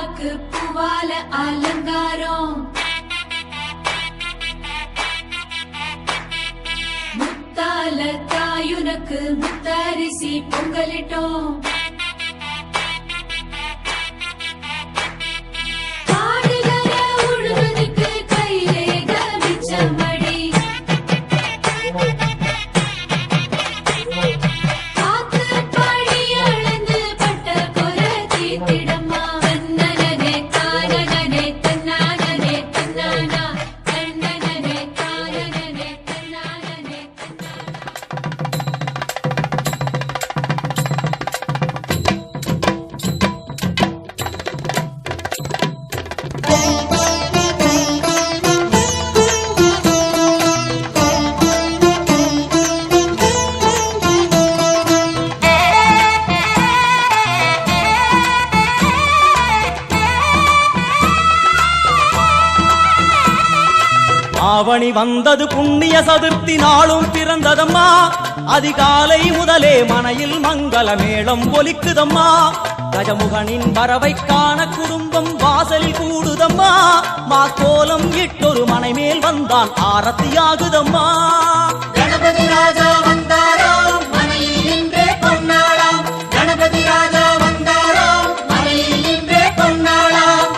முத்தாக்கு பூவால அலங்காரம் முத்தால தாயுனக்கு முத்தரிசி பொங்கலிட்டோம் ஆவணி வந்தது புண்ணிய சதுர்த்தி நாளும் பிறந்ததம்மா அதிகாலை முதலே மனையில் மங்கள மேளம் ஒலிக்குதம்மா கஜமுகனின் வரவை காண குடும்பம் வாசலில் கூடுதம்மா மாக்கோலம் இட்டொரு மனை மேல் வந்தான் ஆரத்தியாகுதம்மா கணபதி ராஜா வந்தாராம் மனையில் நின்றே பொன்னாளாம் கணபதி ராஜா வந்தாராம் மனையில் நின்றே பொன்னாளாம்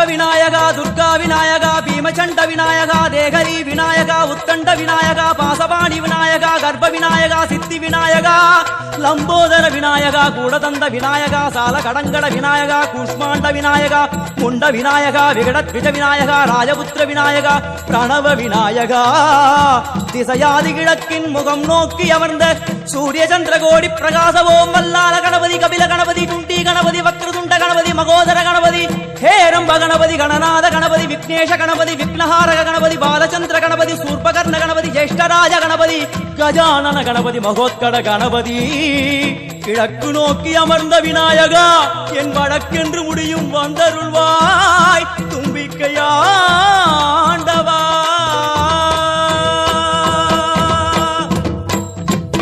விநாயகா துர்கா விநாயகா பீமச்சண்ட விநாயகா தேகரி விநாயகா உத்தண்ட விநாயகா பாசபாணி விநாயகா கர்ப்ப விநாயகா சித்தி விநாயகா லம்போதர விநாயகா கூடதந்த விநாயகா சால கடங்கட விநாயகா கூஷ்மாண்ட விநாயகா முண்ட விநாயகா விகடத்விஜ விநாயகா ராஜபுத்திர விநாயகா பிரணவ விநாயகா திசையாதி கிழக்கின் முகம் நோக்கி அமர்ந்த சூரிய சந்திர கோடி பிரகாச ஓம் வல்லால கணபதி கபில கணபதி குண்டி கணபதி வக்ரதுண்ட கணபதி மகோதர கணபதி ஹேரம்ப கணபதி கணநாத கணபதி விக்னேஷ கணபதி விக்னஹாரக கணபதி பாலச்சந்திர கணபதி சூர்பகர்ண கணபதி ஜேஷ்டராஜ கணபதி கஜானன கணபதி மகோத்கட கணபதி கிழக்கு நோக்கி அமர்ந்த விநாயகா என் வழக்கென்று முடியும் வந்தருள்வாய் தும்பிக்கையாண்டவா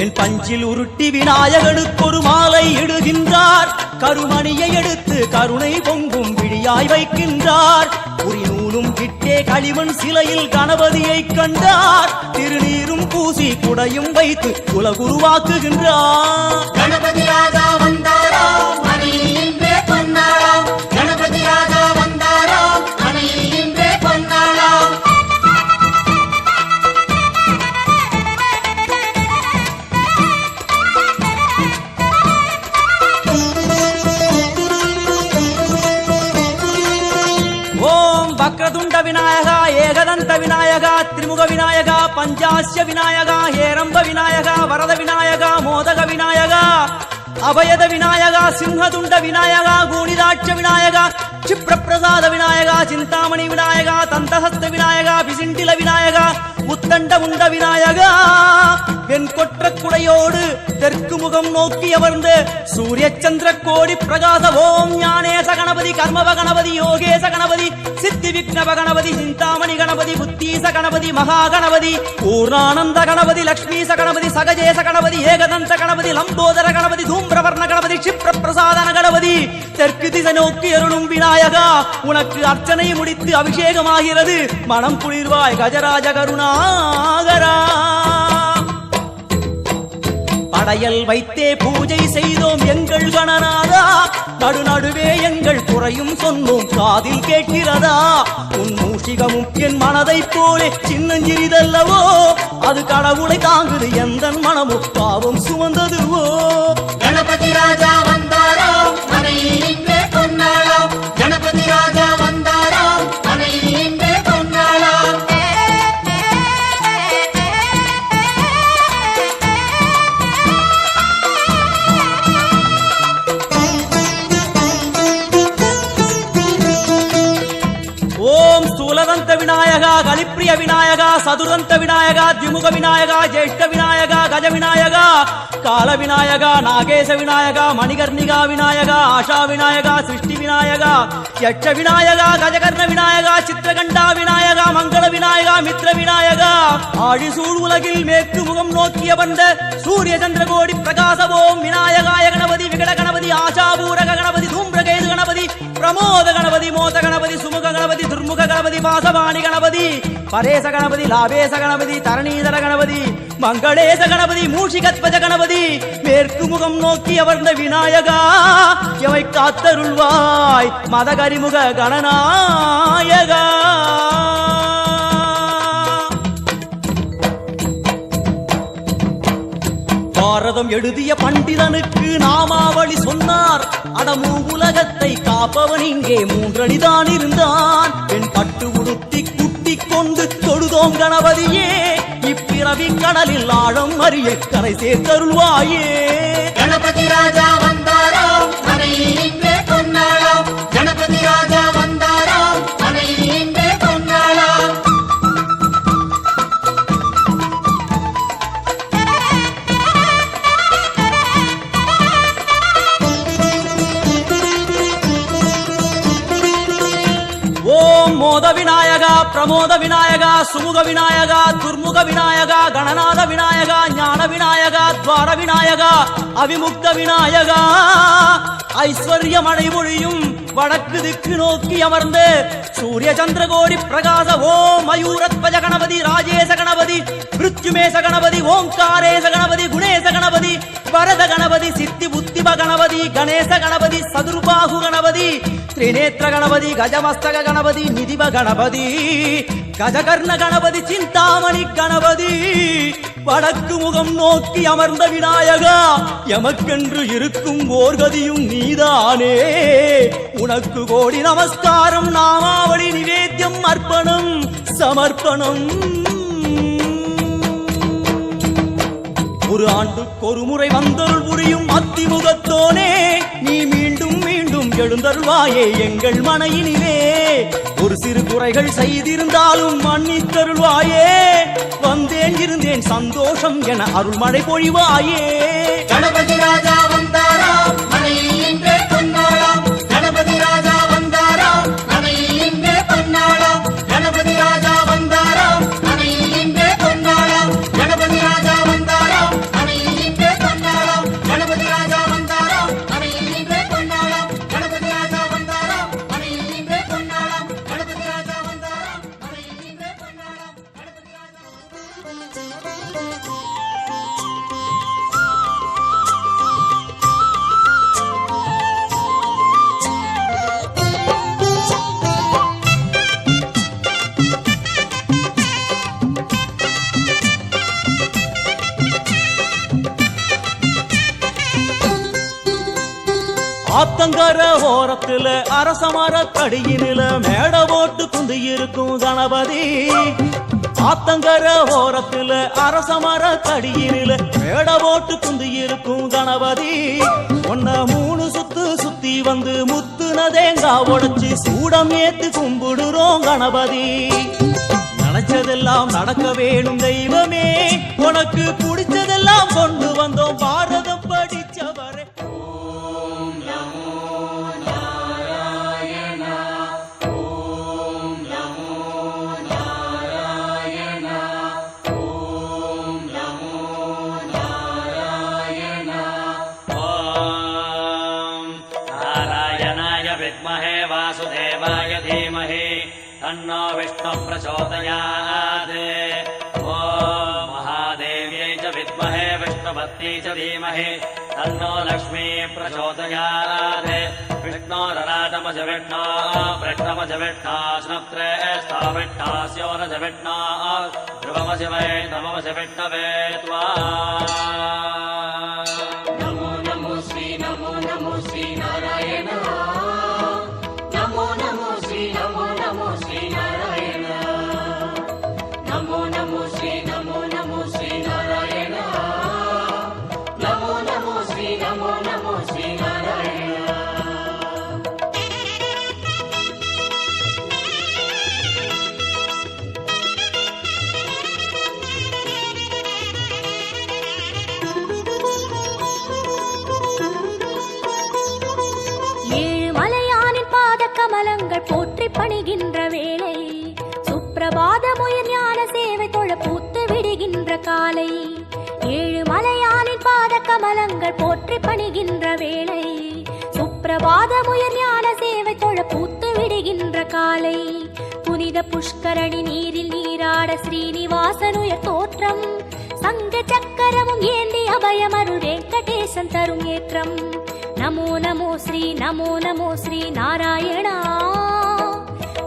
என் பஞ்சில் உருட்டி விநாயகனுக்கு ஒரு மாலை இடுகின்றார் கருமணியை எடுத்து கருணை பொங்கும் விழியாய் வைக்கின்றார் உரிநூலும் கிட்டே களிமண் சிலையில் கணபதியை கண்டார் திருநீரும் பூசி குடையும் வைத்து உலகுருவாக்குகின்றார் கணபதி ராஜா வந்தாராம் மனையில் நின்றே பொன்னாளாம் கணபதி ராஜா வந்தாராம் மனையில் நின்றே பொன்னாளாம் வக்ரதுண்ட விநாயகா ஏகதந்த விநாயகா திரிமுக விநாயகா பஞ்சாஸ்ய விநாயகா ஹேரம்ப விநாயகா வரத விநாயகா மோதக விநாயகா அபயத விநாயகா சிம்ஹதுண்ட விநாயகா கூணிதாட்ச விநாயகா க்ஷிப்ரபிரசாத விநாயகா சிந்தாமணி விநாயகா தந்தஹஸ்த விநாயகா பிசிண்டில விநாயகா உத்தண்ட உண்ட விநாயகா வெண்கொற்ற குடையோடு தெற்கு முகம் நோக்கி அமர்ந்து சூரிய சந்திர கோடி பிரகாச ஓம் ஞானேச கணபதி கர்மவ கணபதி யோகேச கணபதி சித்தி விக்னவ கணபதி சிந்தாமணி கணபதி புத்தீச கணபதி மகா கணபதி பூர்ணானந்த கணபதி லக்ஷ்மீச கணபதி சகஜேச கணபதி ஏகதந்த கணபதி லம்போதர கணபதி தூம்பிரவர்ண கணபதி க்ஷிப்ரபிரசாதன கணபதி தெற்கு திசை நோக்கி அருளும் விநாயகா உனக்கு அர்ச்சனை முடித்து அபிஷேகமாகிறது மனம் குளிர்வாய் கஜராஜ கருணாகரா படையல் வைத்தே பூஜை செய்தோம் எங்கள் கணநாதா நடுநடுவே எங்கள் குறையும் சொன்னோம் காதில் கேட்கிறதா உன் மூஷிகமும் என் மனதை போலே சின்னஞ்சிறிதல்லவோ அது கடவுளை தாங்குது எந்த மனமும் பாவம் சுமந்ததுவோ கணபதி ராஜா வந்தாராம் மனையில் நின்றே பொன்னாளாம் கணபதி ராஜா வந்தாராம் மனையில் நின்றே பொன்னாளாம் ஓம் ஸ்தூலதந்த விநாயகா கலிப்பிரிய விநாயகா சதுரந்த விநாயகா திமுக விநாயகா ஜேஷ்ட விநாயகா கஜ விநாயகா கால விநாயகா நாகேச விநாயகா மணிகர்ணிகா விநாயகா ஆஷா விநாயகா சிருஷ்டி விநாயகா யட்ச விநாயகா கஜகர்ண விநாயகா சித்திரகண்டா விநாயகா மங்கள விநாயகா மித்ர விநாயகா ஆழிசூழ் உலகில் மேற்கு முகம் நோக்கிய வந்த சூரிய சந்திரகோடி பிரகாசவோம் விநாயகாய கணபதி விகட கணபதி ஆசாபூரக கணபதி தூம்ரகேது கணபதி பிரமோத கணபதி மோத கணபதி சுமுக கணபதி துர்முக கணபதி பாசவாணி கணபதி பரேச கணபதி லாபேச கணபதி தரணீதர கணபதி மங்களேச கணபதி மூஷிகத்வஜ கணபதி மேற்கு முகம் நோக்கி அமர்ந்த விநாயகா எவை காத்தருள்வாய் மதகரிமுக கணநாயகா. பாரதம் எழுதிய பண்டிதனுக்கு நாமாவளி சொன்னார். அடமூ உலகத்தை காப்பவன் இங்கே மூன்றடிதான் இருந்தான். பெண் பட்டு உடுத்தி குட்டி கொண்டு தொழுதோம் கணபதியே. இப்பிறவி கடலில் ஆழம் அறிய கரை சேர்த்தருள்வாயே. கணபதி ராஜா வந்தாரோ மனையில் இன்றே பொன்னாளாம். கணபதி ராஜா வந்தாரோ மனையில் இன்றே பொன்னாளாம். ஓம் மோத விநாயகா பிரமோத விநாயகா சுமுக விநாயகா துர்முக விநாயகா கணநாத விநாயகா ஞான விநாயகா துவார விநாயகா அவிமுக்த விநாயகா ஐஸ்வர்ய மழை பொழியும் வடக்கு திக்கு நோக்கி அமர்ந்து சூரிய சந்திரகோடி பிரகாச ஓம் மயூரத்வஜ கணபதி ராஜேச கணபதி மிருத்யுமேச கணபதி ஓம்காரேச கணபதி குணேச கணபதி வரத கணபதி சித்தி புத்திப கணபதி கணேச கணபதி சதுர்பாகு கணபதி திரிநேத்திர கணபதி கஜமஸ்தக கணபதி நிதிப கணபதி கஜகர்ண கணபதி சிந்தாமணி கணபதி வடக்கு முகம் நோக்கி அமர்ந்த விநாயகா எமக்கென்று இருக்கும் ஓர்கதியும் நீதானே. உனக்கு கோடி நமஸ்காரம் நாமாவளி நிவேத்தியம் அர்ப்பணம் சமர்ப்பணம். ஒரு ஆண்டுக்கு ஒரு முறை வந்தருள் புரியும் அத்திமுகத்தோனே நீ மீண்டும் மீண்டும் எழுந்தருள்வாயே எங்கள் மனையினிலே. ஒரு சிறு குறைகள் செய்திருந்தாலும் மன்னித்தருள்வாயே. வந்தேன் இருந்தேன் சந்தோஷம் என அருள்மழை பொழிவாயே. கணபதி ராஜா வந்தாரோ மனையில் இன்றே பொன்னாளாம். கணபதி ராஜா வந்தாரோ மனையில் இன்றே பொன்னாளாம். கணபதி ராஜா வந்தாரோ மனையில் இன்றே பொன்னாளாம். கணபதி ராஜா வந்தாரோ மனையில் இன்றே பொன்னாளாம். கணபதி ராஜா வந்தாரோ மனையில் இன்றே பொன்னாளாம். கணபதி ராஜா வந்தாரோ மனையில் இன்றே பொன்னாளாம். கணபதி ராஜா வந்தாரோ மனையில் இன்றே பொன்னாளாம். கணபதி ராஜா ஆத்தங்கர ஓரத்துல அரசமர கடியினில மேட போட்டு குந்து இருக்கும் கணபதி. ஆத்தங்கர ஓரத்துல அரசமர கடியினில மேட போட்டு குந்து இருக்கும் கணபதி. ஒன்ன 3 சுத்து சுத்தி வந்து முத்துன தேங்கா உடைச்சு சூடம் ஏத்து கும்பிடுறோம் கணபதி. நினைச்சதெல்லாம் நடக்க வேணும் தெய்வமே. உனக்கு பிடிச்சதெல்லாம் கொண்டு வந்தோம் பாரதம் படிச்சவரே. विद्महे वासुदेवाय धीमहि तन्नो विष्णु प्रचोदयात्. ॐ महादेव्यै च विद्महे विष्णुपत्न्यै च धीमहि तन्नो लक्ष्मी प्रचोदयात्. विष्णोरराटमज विष्णो वृष्णमज विष्णो स्नप्त्रे स्थाविष्ठास्योरज विष्णो ध्रुवमज वै नममज विष्णवे त्वा. नमो नमो श्री नारायण. नमो नमो श्री नारायण. नमो नमो श्री नारायण. नमो नमो श्री नारायण. பணிகின்ற வேளை சுப்பிரபாதமுயர் ஞான சேவை தொழ பூத்து விடுகின்ற காலை ஏழு மலையானின் பாத கமலங்கள் போற்றி பணிகின்ற வேளை சுப்பிரபாதமுயர் ஞான சேவை தொழ பூத்து விடுகின்ற காலை புனித புஷ்கரணி நீரில் நீராட ஸ்ரீனிவாசனுயர் தோற்றம் சங்க சக்கரமும் ஏந்தி அபயமருள் வெங்கடேசன் தரும் ஏற்றம் நமோ நமோ ஸ்ரீ நமோ நமோ ஸ்ரீ நாராயணா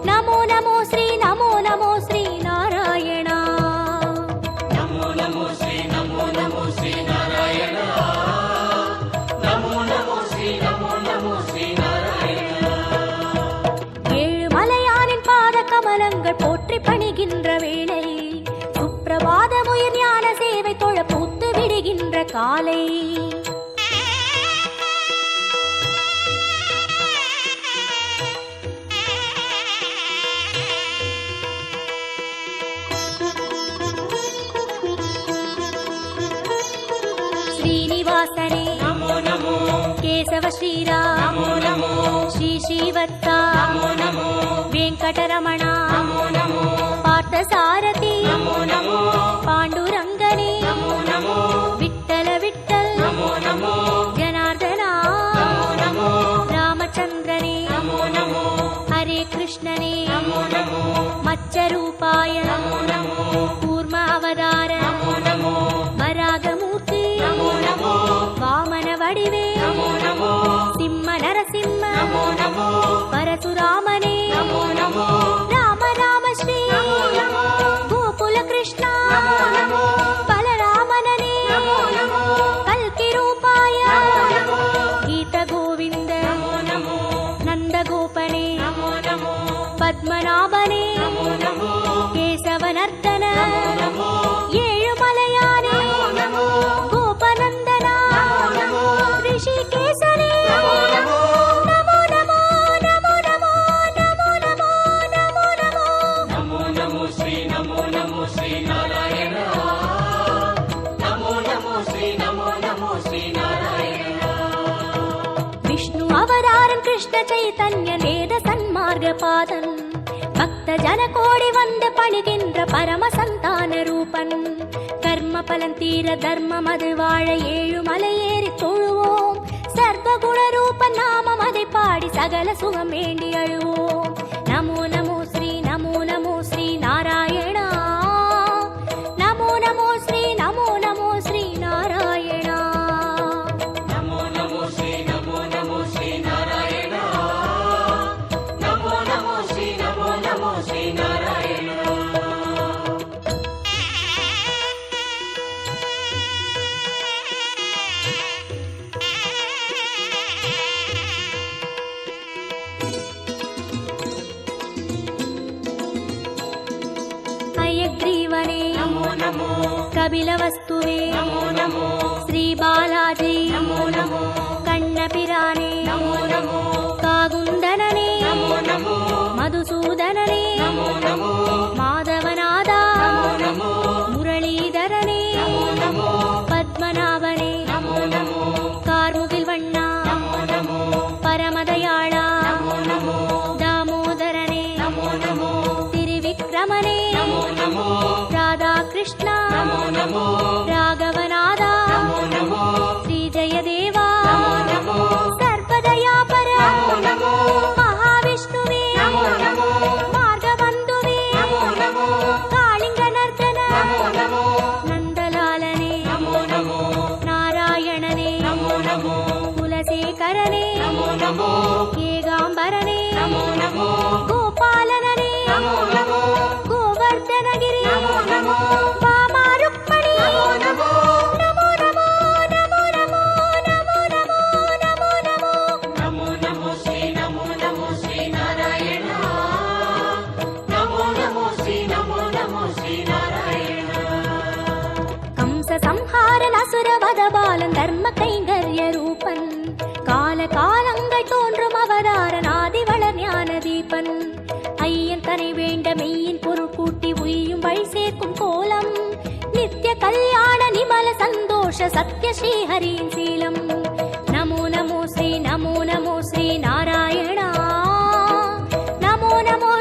நமோ நமோ ஸ்ரீ நமோ நமோ ஸ்ரீ நாராயணா நமோ நமோ ஸ்ரீ நமோ நமோ ஸ்ரீ நாராயண நமோ நமோ ஸ்ரீ நமோ நமோ ஸ்ரீ நாராயண ஏழு மலையானின் பாத கமலங்கள் போற்றி பணிகின்ற வேளை சுப்பிரபாதமுயர் ஞான சேவை தொழ பூத்து விடுகின்ற காலை ஸ்ரீனிவாசனே நமோ நமோ கேசவ ஸ்ரீராம் நமோ நமோ ஸ்ரீ ஸ்ரீவத்சா நமோ நமோ வெங்கடரமணா நமோ நமோ பார்த்த சாரதி நமோ நமோ பாண்டுரங்கனே நமோ நமோ விட்டல விட்டல் நமோ நமோ ஜனார்தனா நமோ நமோ ராமச்சந்திரனே நமோ நமோ ஹரே கிருஷ்ணனே நமோ நமோ மச்சரூபாய நமோ நமோ கூர்ம அவதார நமோ நமோ வராகமூர்த்தி நமோ நமோ வாமன வடிவே நமோ நமோ சிம்ம நரசிம்ம நமோ நமோ பரசுராமனே நமோ நமோ ராம ராம ஸ்ரீ நமோ நமோ கோகுல கிருஷ்ணா நமோ நமோ பலராமனே நமோ நமோ கல்கி ரூபாய நமோ கீத கோவிந்த நமோ நமோ நந்தகோபனே நமோ நமோ பத்மநாபனே நமோ நமோ கேசவநர்த்தன நமோ ஏழு மலையானே நமோ கோபநந்தனா நமோ ரிஷிகேசனே நமோ நமோ நமோ நமோ நமோ நமோ நமோ நமோ நமோ நமோ நமோ ஸ்ரீ நமோ நமோ ஸ்ரீ நாராயண நமோ நமோ ஸ்ரீ நமோ நமோ ஸ்ரீ நாராயண விஷ்ணு அவதாரம் கிருஷ்ண சைதன்ய வேத சன்மார்க பாதன் பக்த ஜன கோடி வந்து பணிகின்ற பரம சந்தான ரூபன் கர்ம பலன் தீர தர்மம் அது வாழ ஏழு மலையேறி தொழுவோம் சர்வகுண ரூபன் நாமம் அதை பாடி சகல சுகம் வேண்டி அழுவோம் நமோ நமோ ஸ்ரீ நமோ நமோ ஸ்ரீ நாராயணா நமோ நமோ ஸ்ரீ நமோ நமோ ஸ்ரீ நாராயணா நமோ நமோ ஸ்ரீ நமோ நமோ ஸ்ரீ நாராயண நமோ நமோ ஸ்ரீ நமோ நமோ ஸ்ரீ நாராயண हयग्रीवने நமோ நமோ कपिलवस्तुवे நமோ நமோ श्रीबालाजी நமோ நமோ कण्णपिराने நமோ நமோ कागुन्दनने நமோ நமோ मधुसूदनने நமோ நமோ माधवनादा நமோ நமோ मुरलीधरने நமோ நமோ पद्मनाभने நமோ நமோ कार्मुगिल्वण्णा நமோ நமோ परमदयाळा நமோ நமோ दामोदरने நமோ நமோ त्रिविक्रमने நமோ நமோ राधाकृष्णा நமோ நமோ राघवनादा நமோ நமோ श्रीजयदेवा நமோ நமோ सर्वदयापर நமோ நமோ महाविष्णुवे நமோ நமோ मार्गबन्धुवे நமோ நமோ कालिङ्गनर्दन நமோ நமோ नन्दलालने நமோ நமோ नारायणने நமோ நமோ कुलशेखरने நமோ நமோ ஏகாம்பரனே நமோ நமோ கோபாலனே நமோ நமோ கோவர்தனகிரி நமோ நமோ வாமாருக்மணி நமோ நமோ நமோ நமோ நமோ நமோ நமோ நமோ நமோ நமோ நமோ நமோ ஸ்ரீ நமோ நமோ ஸ்ரீ நாராயண நமோ நமோ ஸ்ரீ நமோ நமோ ஸ்ரீ நாராயண கம்ச சம்ஹாரன் அசுரவத பாலன் தர்ம கைங்கரிய ரூபன் கால காலங்கள் தோன்றும் அவதாரன் ஆதிவளர் ஞான தீபன் ஐயன் தனை வேண்ட மெய்யின் பொருள் கூட்டி உய்யும் வழி சேர்க்கும் கோலம் நித்திய கல்யாண நிமல சந்தோஷ சத்ய ஸ்ரீஹரியின் சீலம் நமோ நமோ ஸ்ரீ நமோ நமோ ஸ்ரீ நாராயணா நமோ நமோ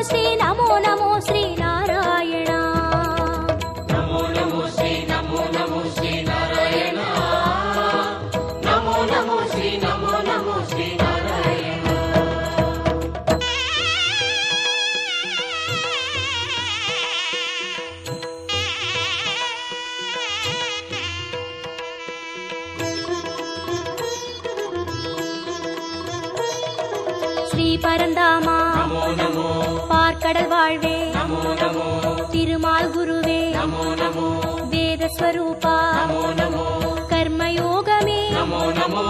ஸ்ரீ பரந்தாமா நமோ நமோ பார்க்கடல் வாழ்வே நமோ நமோ திருமால் குருவே நமோ நமோ வேதஸ்வரூபா நமோ நமோ கர்மயோகமே நமோ நமோ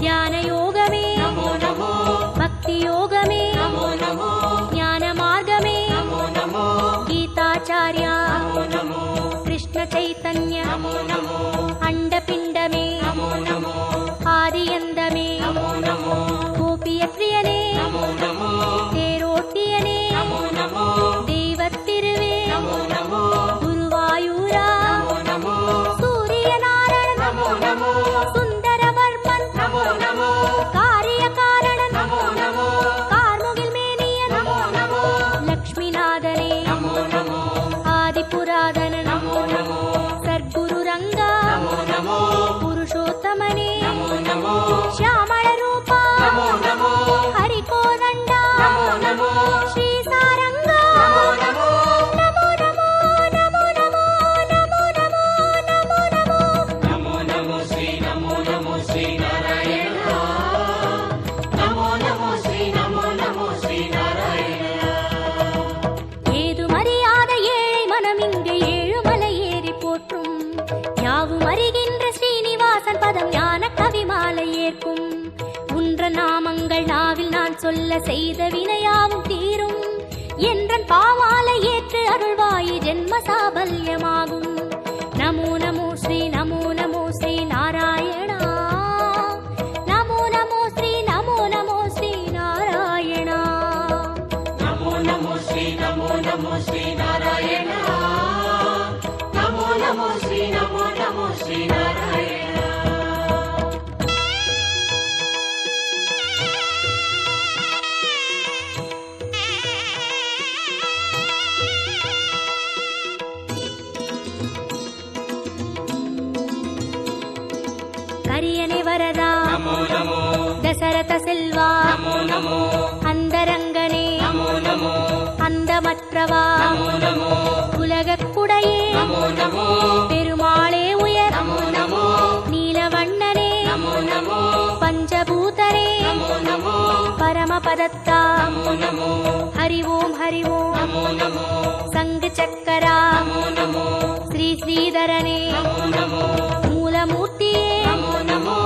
ஞான யோகமே நமோ நமோ பக்தி யோகமே நமோ நமோ ஞான மார்க்கமே நமோ நமோ கீதாச்சார்யா நமோ நமோ கிருஷ்ண சைத்தன்ய நமோ நமோ அண்டபிண்டமே நமோ நமோ ஆதியந்தமே நமோ நமோ கோபிய பிரியனே நமோ நமோ தேரோட்டியனே நமோ நமோ தெய்வத்திருவே நமோ நமோ குருவாயூரா நமோ நமோ சூரியநாராயணன் நமோ நமோ சுந்தரவர்மன் நமோ நமோ காரியகாரணன் நமோ நமோ கார்முகில் மேனியன் நமோ நமோ லக்ஷ்மிநாதனே நமோ நமோ ஆதிபுராதனன் நமோ நமோ சர்க்குரு ரங்கா நமோ நமோ புருஷோத்தமனே நமோ நமோ ಶ್ಯಾಮಳ ರೂಪ நமோ நமோ ಹರಿಕೋದಂಡ நமோ நமோ ಶ್ರೀ ಸಾರಂಗ நமோ நமோ ನಮೋ ನಮೋ ನಮೋ ನಮೋ ನಮೋ ನಮೋ ನಮೋ ನಮೋ நமோ நமோ ஸ்ரீ நமோ நமோ ஸ்ரீ நாராயண நமோ நமோ ஸ்ரீ நமோ நமோ ஸ்ரீ நாராயண ஏது மறியாத ஏழை மனம் இங்கே ஏழுமலை ஏறி போற்றும் யாவும் அறிகின்ற ஸ்ரீனிவாசன் பதம் ஞான கவி மாலை ஏற்கும் உன்ற நாமங்கள் நாவில் நான் சொல்ல செய்த வினையாவும் தீரும் என்றன் பாமாலை ஏற்று அருள்வாயி ஜென்ம சாபல்யமாகும் நமோ நமோ ஸ்ரீ நமோ நமோ ஸ்ரீ நாராயணா நமோ நமோ ஸ்ரீ நமோ நமோ ஸ்ரீ நாராயணா நமோ நமோ ஸ்ரீ நமோ நமோ ஸ்ரீ நாராயண நமோ நமோ ஸ்ரீ நமோ நமோ ஸ்ரீ நாராயண கரியனை வரதா நமோ நமோ தசரத செல்வா நமோ நமோ அந்தரங்கனே நமோ நமோ அந்தமற்றவா நமோ நமோ உலகக் குடையே நமோ நமோ பெருமாளே உயர் நமோ நமோ நீலவண்ணனே நமோ நமோ பஞ்சபூதனே நமோ நமோ பரமபதத்தா நமோ நமோ ஹரி ஓம் ஹரி ஓம் நமோ நமோ சங்கு சக்கரா நமோ நமோ ஸ்ரீ ஸ்ரீதரனே நமோ நமோ மூலமூர்த்தியே நமோ நமோ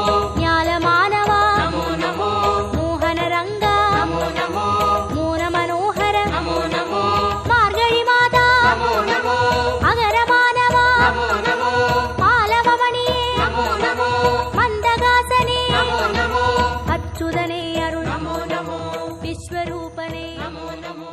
ஞாலமானவா நமோ நமோ மோகன ரங்கா நமோ நமோ மோன மனோகர நமோ நமோ மார்கழி மாதா நமோ நமோ அகரமானவா நமோ நமோ மாலவமணியே நமோ நமோ மந்தகாசனே நமோ நமோ அச்சுதனே அருள் நமோ நமோ விஸ்வரூபனே நமோ நமோ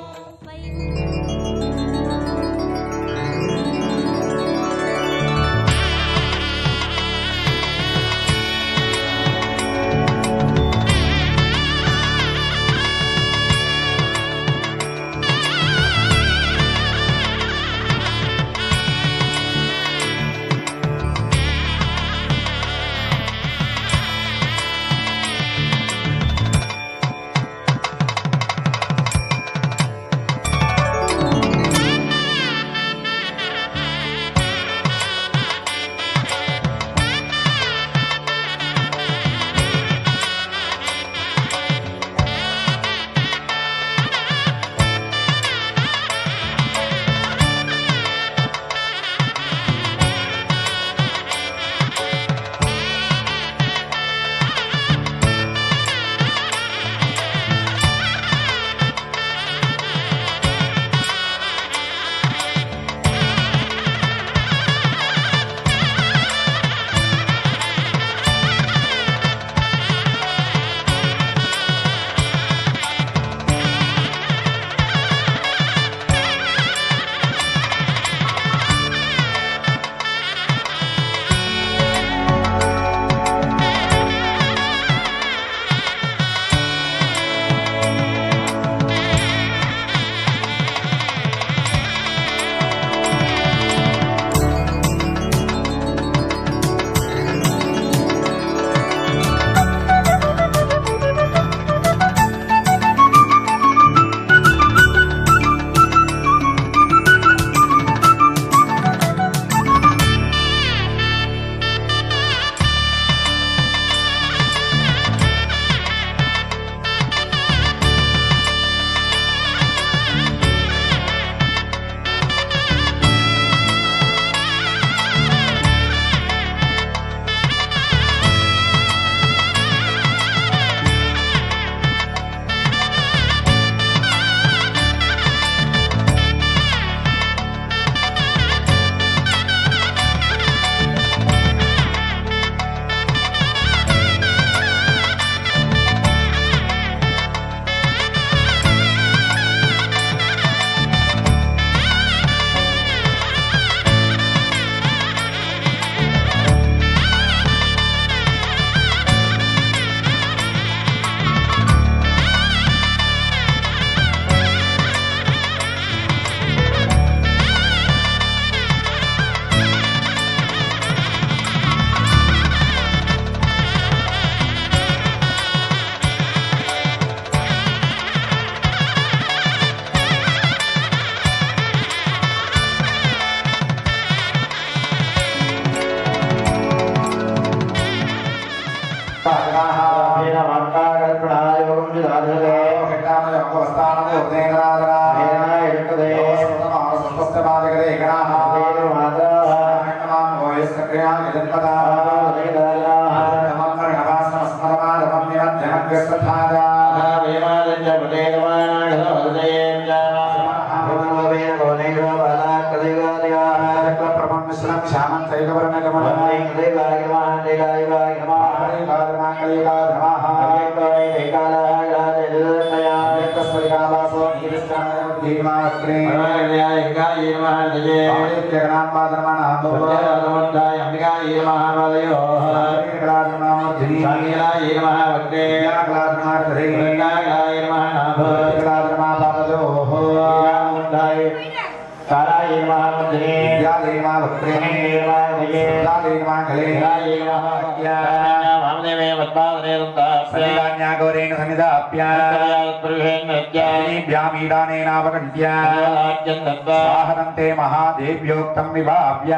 स्वाहनन्ते महादेव्योक्तं विभाव्य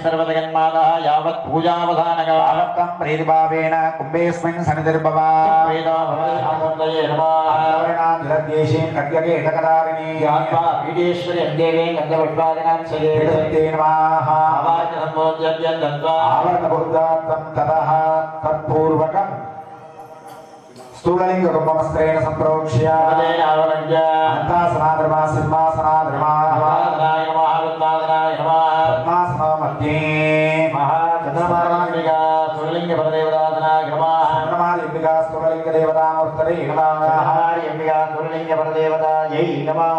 सर्वजगन्माता यावत् पूजावधानकालं प्रीतिभावेन कुम्भेऽस्मिन् सन्निधिर्भवा तत्पूर्वकम् स्थूललिंग कुंभमस्त्रेण संप्रोक्ष्य अन्तासनाधर्मा सिंहासनाधर्मा पद्मासनो मध्ये महाचन्द्रमालिका स्थूललिंग परदेवतासनाग्रमा चन्द्रमालिका स्थूललिंग देवतामूर्तये नमः अंबिका स्थूललिंग परदेवतायै नमः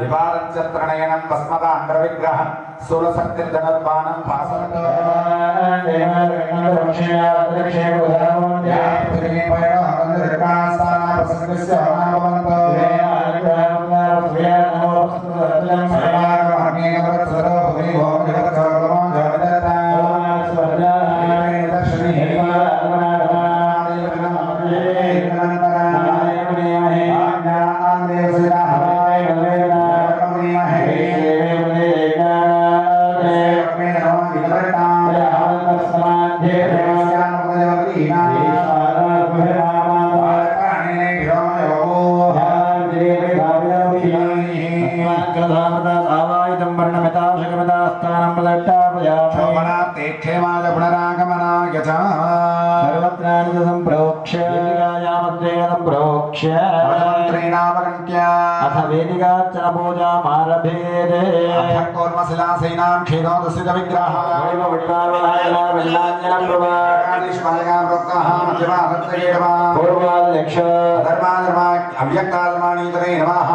विवादञ्चत्रणयनं भस्मदाण्डविग्रहं स्थूलशक्तिर्धनुर्बाणं भासवतो अथ वेदिकार्चन पूजा मारभेदे कूर्मशिलासेनां क्षीरोदसित विग्रह पूर्वाध्यक्ष धर्माधर्मा अव्यक्ताधर्माणीतरे नमः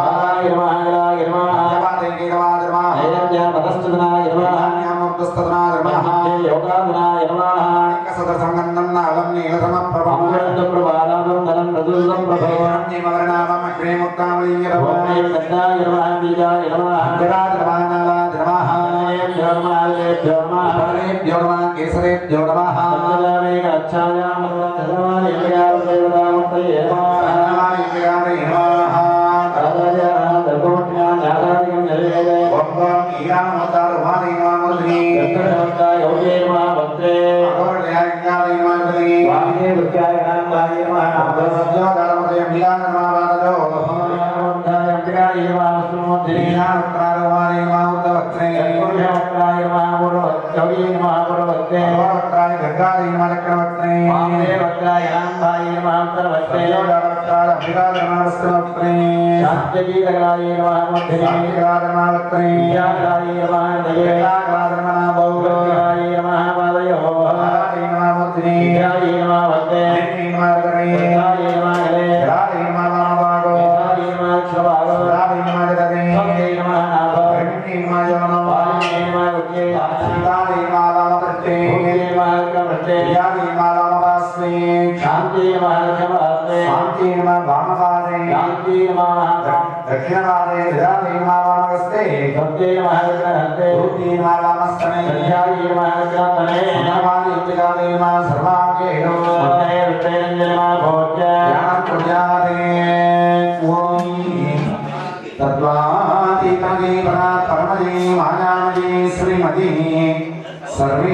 सर्वे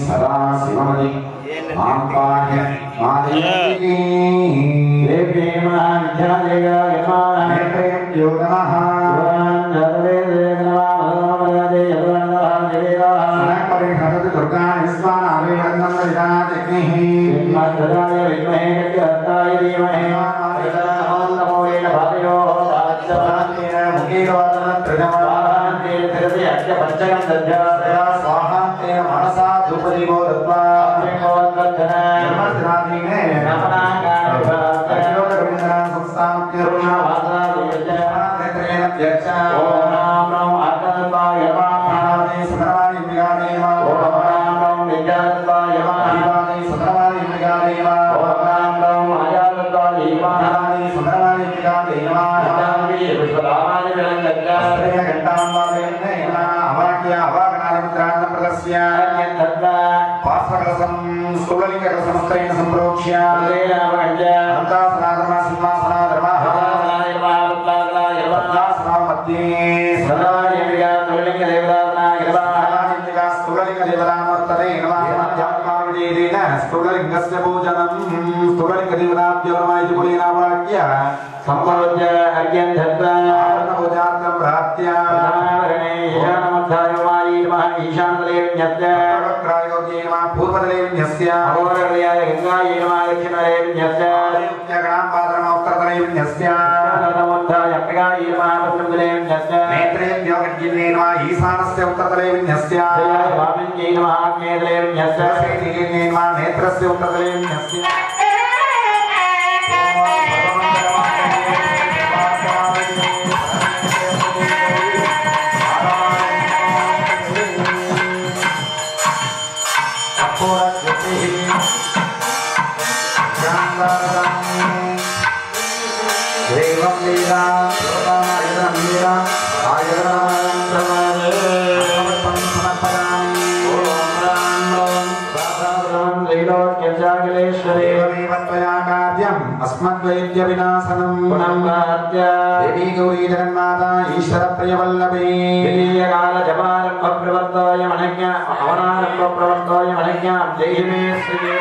सदा शिवमदि ईशानस्य उत्तरतले विन्यस्य वामिन्यै नमः आग्नेयतले विन्यस्य श्रीनिलये नमः नेत्रस्य उत्तरतले विन्यस्य अस्मद्वैद्य विनाशनम देवी गौरी जगन्माता ईश्वर प्रियवल्लभे काल जपारंभ प्रवर्तय मनज्ञा अवनारंभ प्रवर्तय मनज्ञा देहि मे श्री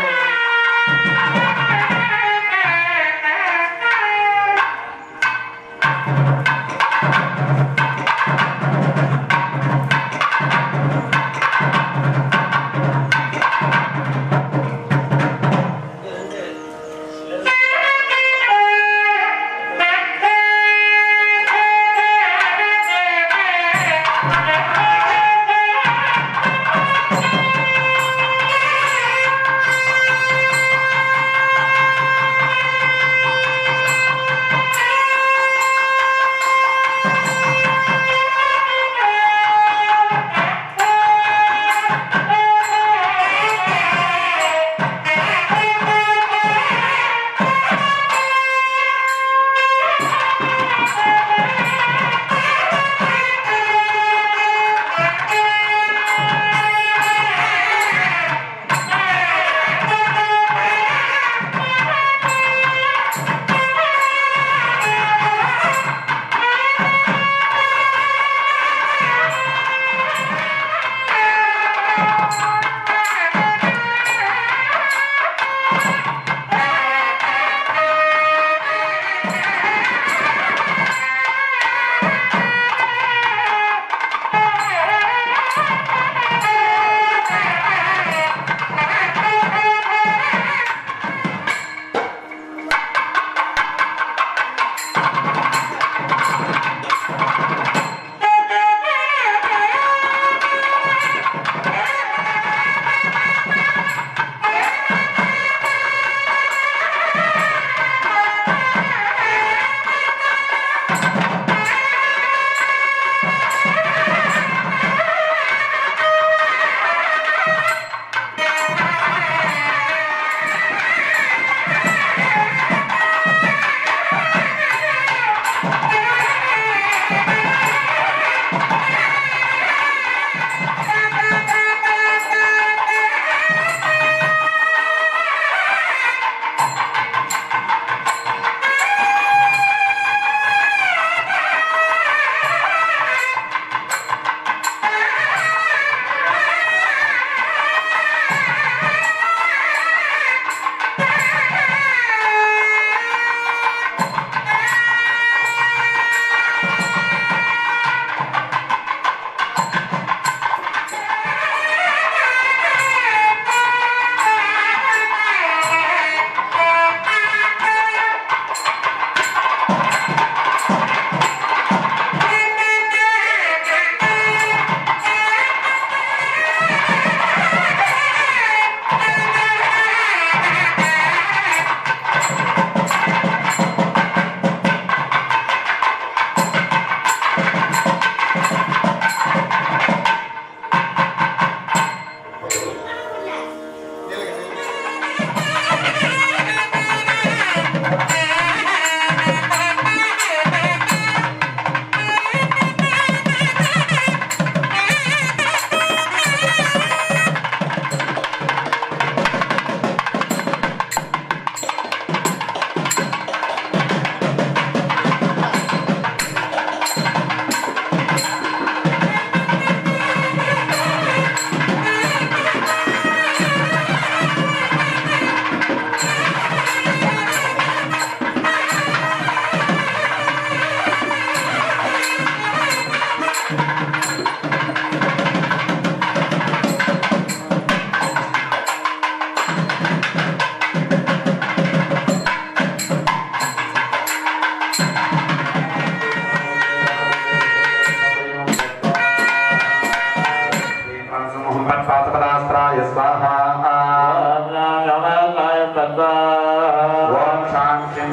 ఓం శాంతి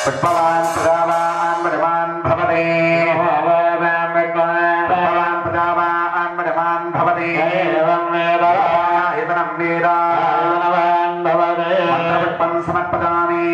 पुष्पवान् प्रजावान् मणिमान् भवते पुष्पवान् प्रजावान् मणिमान् भवते हितनं वेद मन्त्रपुष्पं समर्पयामि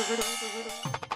Thank you.